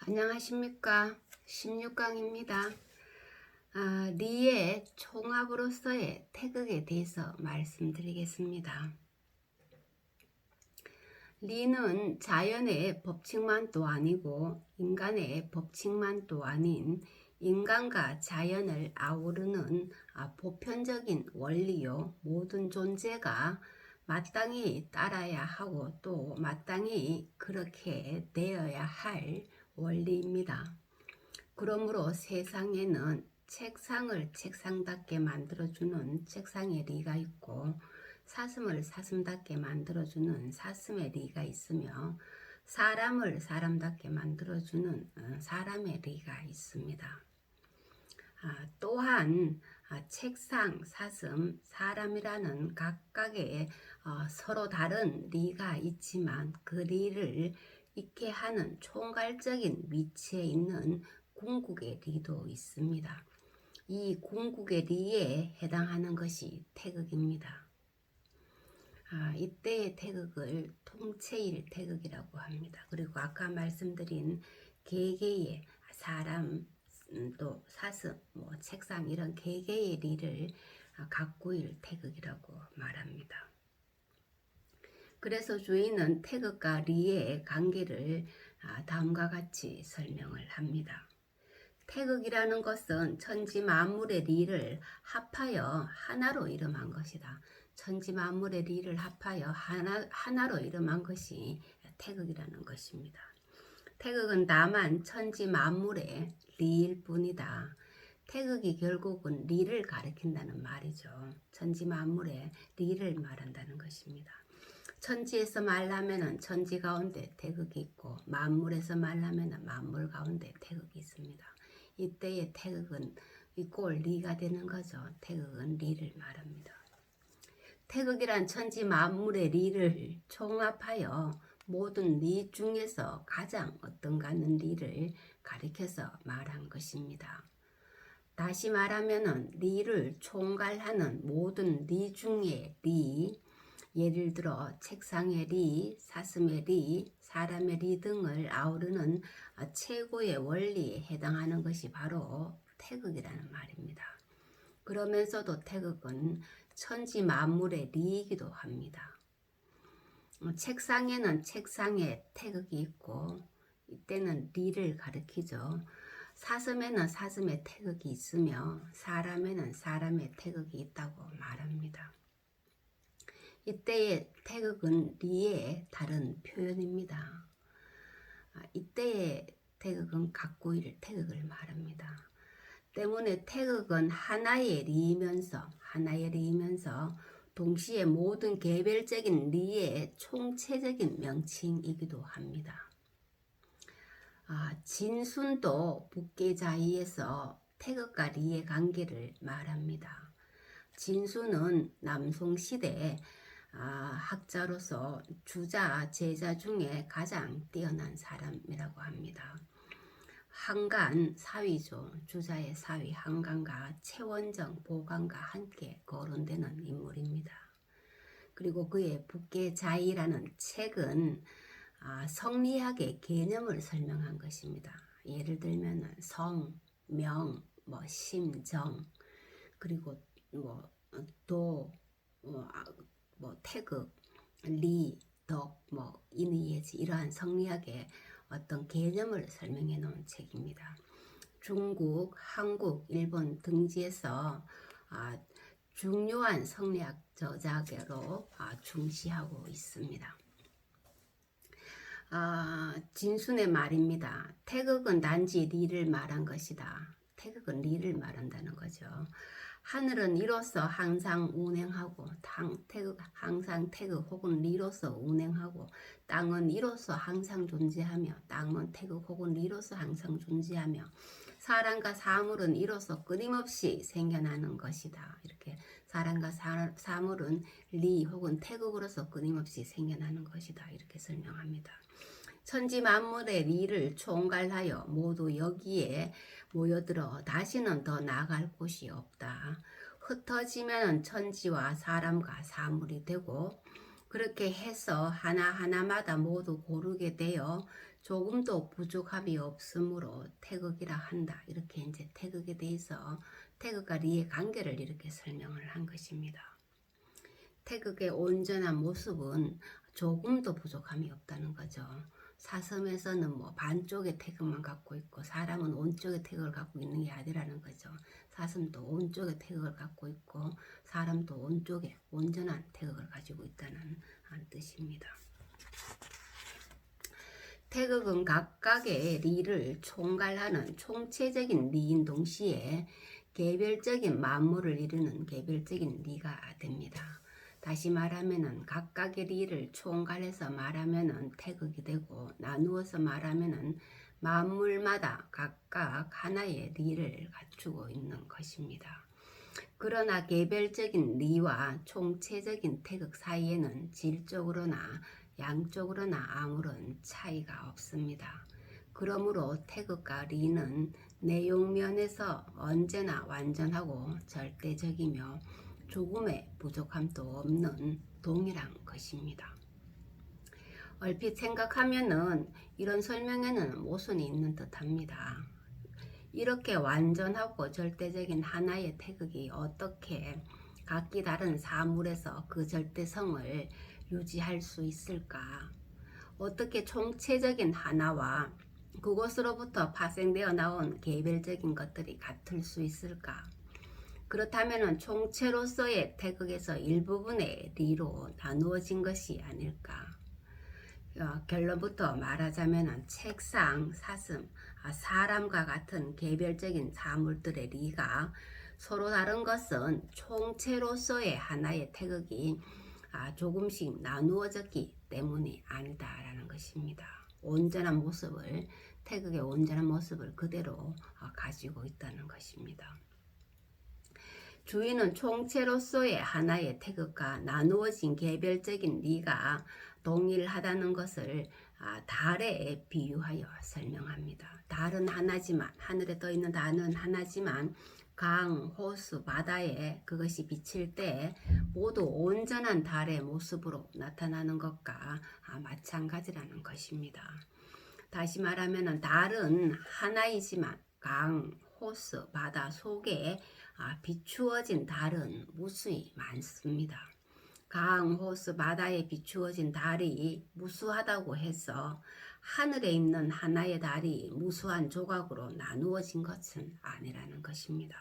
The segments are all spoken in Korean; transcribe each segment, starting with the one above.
안녕하십니까. 16강입니다. 리의 총합으로서의 태극에 대해서 말씀드리겠습니다. 리는 자연의 법칙만도 아니고 인간의 법칙만도 아닌 인간과 자연을 아우르는 보편적인 원리요. 모든 존재가 마땅히 따라야 하고 또 마땅히 그렇게 되어야 할 원리입니다. 그러므로 세상에는 책상을 책상답게 만들어주는 책상의 리가 있고 사슴을 사슴답게 만들어주는 사슴의 리가 있으며 사람을 사람답게 만들어주는 사람의 리가 있습니다. 또한 책상, 사슴, 사람이라는 각각의 서로 다른 리가 있지만 그 리를 있게 하는 총괄적인 위치에 있는 궁극의 리도 있습니다. 이 궁극의 리에 해당하는 것이 태극입니다. 이때의 태극을 통체일 태극이라고 합니다. 그리고 아까 말씀드린 개개의 사람, 또 사슴, 책상 이런 개개의 리를 각구일 태극이라고 말합니다. 그래서 주인은 태극과 리의 관계를 다음과 같이 설명을 합니다. 태극이라는 것은 천지 만물의 리를 합하여 하나로 이름한 것이다. 천지 만물의 리를 합하여 하나로 이름한 것이 태극이라는 것입니다. 태극은 다만 천지 만물의 리일 뿐이다. 태극이 결국은 리를 가리킨다는 말이죠. 천지 만물의 리를 말한다는 것입니다. 천지에서 말하면 천지 가운데 태극이 있고 만물에서 말하면 만물 가운데 태극이 있습니다. 이때의 태극은 이꼴 리가 되는 거죠. 태극은 리를 말합니다. 태극이란 천지 만물의 리를 총합하여 모든 리 중에서 가장 어떤가는 리를 가리켜서 말한 것입니다. 다시 말하면 리를 총괄하는 모든 리 중에 리, 예를 들어 책상의 리, 사슴의 리, 사람의 리 등을 아우르는 최고의 원리에 해당하는 것이 바로 태극이라는 말입니다. 그러면서도 태극은 천지 만물의 리이기도 합니다. 책상에는 책상의 태극이 있고 이때는 리를 가리키죠. 사슴에는 사슴의 태극이 있으며 사람에는 사람의 태극이 있다고 말합니다. 이때의 태극은 리의 다른 표현입니다. 이때의 태극은 각구일 태극을 말합니다. 때문에 태극은 하나의 리이면서 동시에 모든 개별적인 리의 총체적인 명칭이기도 합니다. 진순도 북계자의에서 태극과 리의 관계를 말합니다. 진순은 남송시대 학자로서 주자, 제자 중에 가장 뛰어난 사람이라고 합니다. 한간 사위죠. 주자의 사위 한간과 최원정, 보간과 함께 거론되는 인물입니다. 그리고 그의 북계자의라는 책은 성리학의 개념을 설명한 것입니다. 예를 들면 성, 명, 심, 정, 그리고 도, 태극, 리, 덕, 인의, 예지 이러한 성리학의 어떤 개념을 설명해 놓은 책입니다. 중국, 한국, 일본 등지에서 중요한 성리학 저자로 중시하고 있습니다. 진순의 말입니다. 태극은 단지 리를 말한 것이다. 태극은 리를 말한다는 거죠. 하늘은 이로써 항상 운행하고 항상 태극 혹은 리로서 운행하고 땅은 이로써 항상 존재하며 땅은 태극 혹은 리로서 항상 존재하며 사람과 사물은 이로써 끊임없이 생겨나는 것이다. 이렇게 사람과 사물은 리 혹은 태극으로서 끊임없이 생겨나는 것이다. 이렇게 설명합니다. 천지 만물의 리를 총괄하여 모두 여기에 모여들어 다시는 더 나아갈 곳이 없다. 흩어지면 천지와 사람과 사물이 되고 그렇게 해서 하나하나마다 모두 고르게 되어 조금도 부족함이 없으므로 태극이라 한다. 이렇게 이제 태극에 대해서 태극과 리의 관계를 이렇게 설명을 한 것입니다. 태극의 온전한 모습은 조금도 부족함이 없다는 거죠. 사슴에서는 뭐 반쪽의 태극만 갖고 있고 사람은 온쪽의 태극을 갖고 있는 게 아니라는 거죠. 사슴도 온쪽의 태극을 갖고 있고 사람도 온쪽에 온전한 태극을 가지고 있다는 뜻입니다. 태극은 각각의 리를 총괄하는 총체적인 리인 동시에 개별적인 만물을 이루는 개별적인 리가 됩니다. 다시 말하면은 각각의 리를 총괄해서 말하면은 태극이 되고 나누어서 말하면은 만물마다 각각 하나의 리를 갖추고 있는 것입니다. 그러나 개별적인 리와 총체적인 태극 사이에는 질적으로나 양적으로나 아무런 차이가 없습니다. 그러므로 태극과 리는 내용면에서 언제나 완전하고 절대적이며 조금의 부족함도 없는 동일한 것입니다. 얼핏 생각하면은 이런 설명에는 모순이 있는 듯합니다. 이렇게 완전하고 절대적인 하나의 태극이 어떻게 각기 다른 사물에서 그 절대성을 유지할 수 있을까? 어떻게 총체적인 하나와 그것으로부터 파생되어 나온 개별적인 것들이 같을 수 있을까? 그렇다면 총체로서의 태극에서 일부분의 리로 나누어진 것이 아닐까? 결론부터 말하자면 책상, 사슴, 사람과 같은 개별적인 사물들의 리가 서로 다른 것은 총체로서의 하나의 태극이 조금씩 나누어졌기 때문이 아니다라는 것입니다. 온전한 모습을, 태극의 온전한 모습을 그대로 가지고 있다는 것입니다. 주인은 총체로서의 하나의 태극과 나누어진 개별적인 리가 동일하다는 것을 달에 비유하여 설명합니다. 달은 하나지만, 하늘에 떠 있는 달은 하나지만 강, 호수, 바다에 그것이 비칠 때 모두 온전한 달의 모습으로 나타나는 것과 마찬가지라는 것입니다. 다시 말하면 달은 하나이지만 강, 호수, 바다 속에 비추어진 달은 무수히 많습니다. 강, 호수, 바다에 비추어진 달이 무수하다고 해서 하늘에 있는 하나의 달이 무수한 조각으로 나누어진 것은 아니라는 것입니다.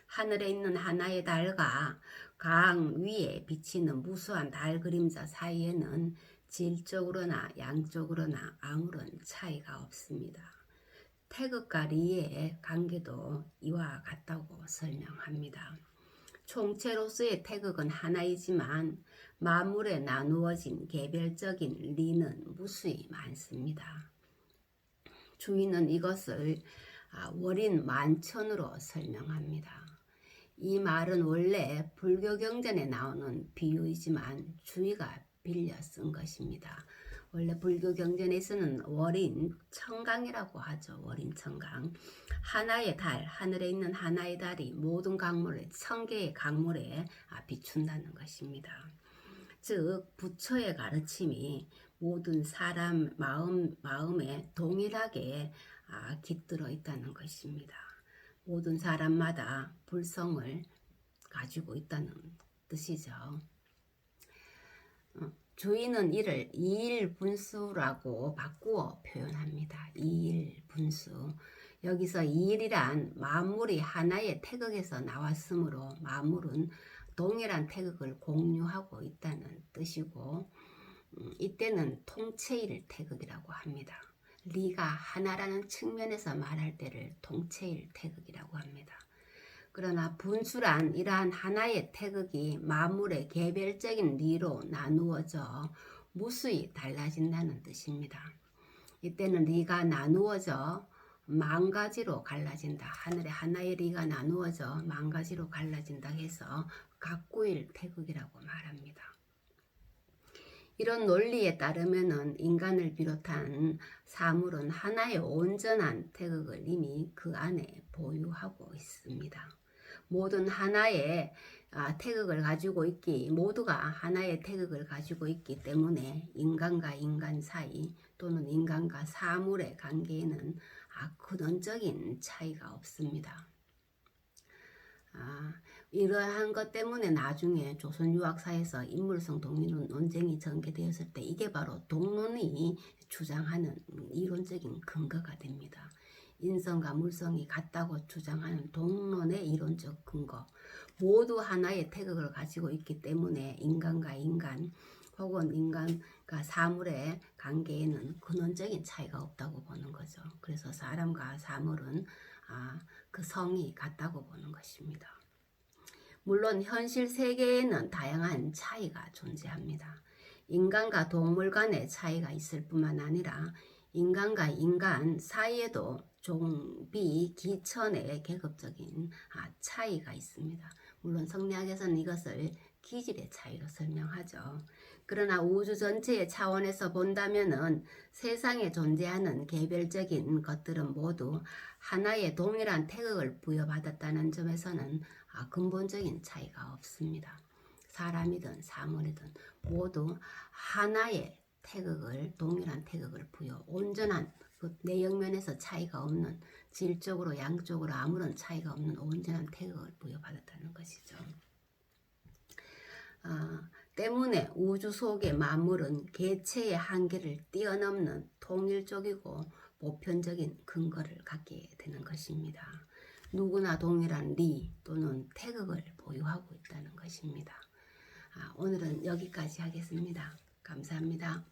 하늘에 있는 하나의 달과 강 위에 비치는 무수한 달 그림자 사이에는 질적으로나 양적으로나 아무런 차이가 없습니다. 태극과 리의 관계도 이와 같다고 설명합니다. 총체로서의 태극은 하나이지만 만물에 나누어진 개별적인 리는 무수히 많습니다. 주인은 이것을 월인 만천으로 설명합니다. 이 말은 원래 불교 경전에 나오는 비유이지만 주의가 빌려 쓴 것입니다. 원래 불교 경전에서는 월인 청강이라고 하죠. 월인 청강. 하나의 달, 하늘에 있는 하나의 달이 모든 강물에, 천개의 강물에 비춘다는 것입니다. 즉 부처의 가르침이 모든 사람 마음에 동일하게 깃들어 있다는 것입니다. 모든 사람마다 불성을 가지고 있다는 뜻이죠. 주인은 이를 이일분수라고 바꾸어 표현합니다. 이일분수. 여기서 이일이란 만물이 하나의 태극에서 나왔으므로 만물은 동일한 태극을 공유하고 있다는 뜻이고 이때는 통체일 태극이라고 합니다. 리가 하나라는 측면에서 말할 때를 통체일 태극이라고 합니다. 그러나 분수란 이러한 하나의 태극이 만물의 개별적인 리로 나누어져 무수히 달라진다는 뜻입니다. 이때는 리가 나누어져 만 가지로 갈라진다. 하늘에 하나의 리가 나누어져 만 가지로 갈라진다 해서 각구일 태극이라고 말합니다. 이런 논리에 따르면 인간을 비롯한 사물은 하나의 온전한 태극을 이미 그 안에 보유하고 있습니다. 모든 하나의 태극을 가지고 모두가 하나의 태극을 가지고 있기 때문에 인간과 인간 사이 또는 인간과 사물의 관계에는 근원적인 차이가 없습니다. 이러한 것 때문에 나중에 조선유학사에서 인물성 동일론 논쟁이 전개되었을 때 이게 바로 동론이 주장하는 이론적인 근거가 됩니다. 인성과 물성이 같다고 주장하는 동론의 이론적 근거. 모두 하나의 태극을 가지고 있기 때문에 인간과 인간 혹은 인간과 사물의 관계에는 근원적인 차이가 없다고 보는 거죠. 그래서 사람과 사물은 그 성이 같다고 보는 것입니다. 물론 현실 세계에는 다양한 차이가 존재합니다. 인간과 동물 간의 차이가 있을 뿐만 아니라 인간과 인간 사이에도 종비, 기천의 계급적인 차이가 있습니다. 물론 성리학에서는 이것을 기질의 차이로 설명하죠. 그러나 우주 전체의 차원에서 본다면은 세상에 존재하는 개별적인 것들은 모두 하나의 동일한 태극을 부여받았다는 점에서는 근본적인 차이가 없습니다. 사람이든 사물이든 모두 하나의 태극을, 동일한 태극을 온전한 그 내역면에서 차이가 없는, 질적으로 양적으로 아무런 차이가 없는 온전한 태극을 부여받았다는 것이죠. 때문에 우주 속의 만물은 개체의 한계를 뛰어넘는 통일적이고 보편적인 근거를 갖게 되는 것입니다. 누구나 동일한 리 또는 태극을 보유하고 있다는 것입니다. 오늘은 여기까지 하겠습니다. 감사합니다.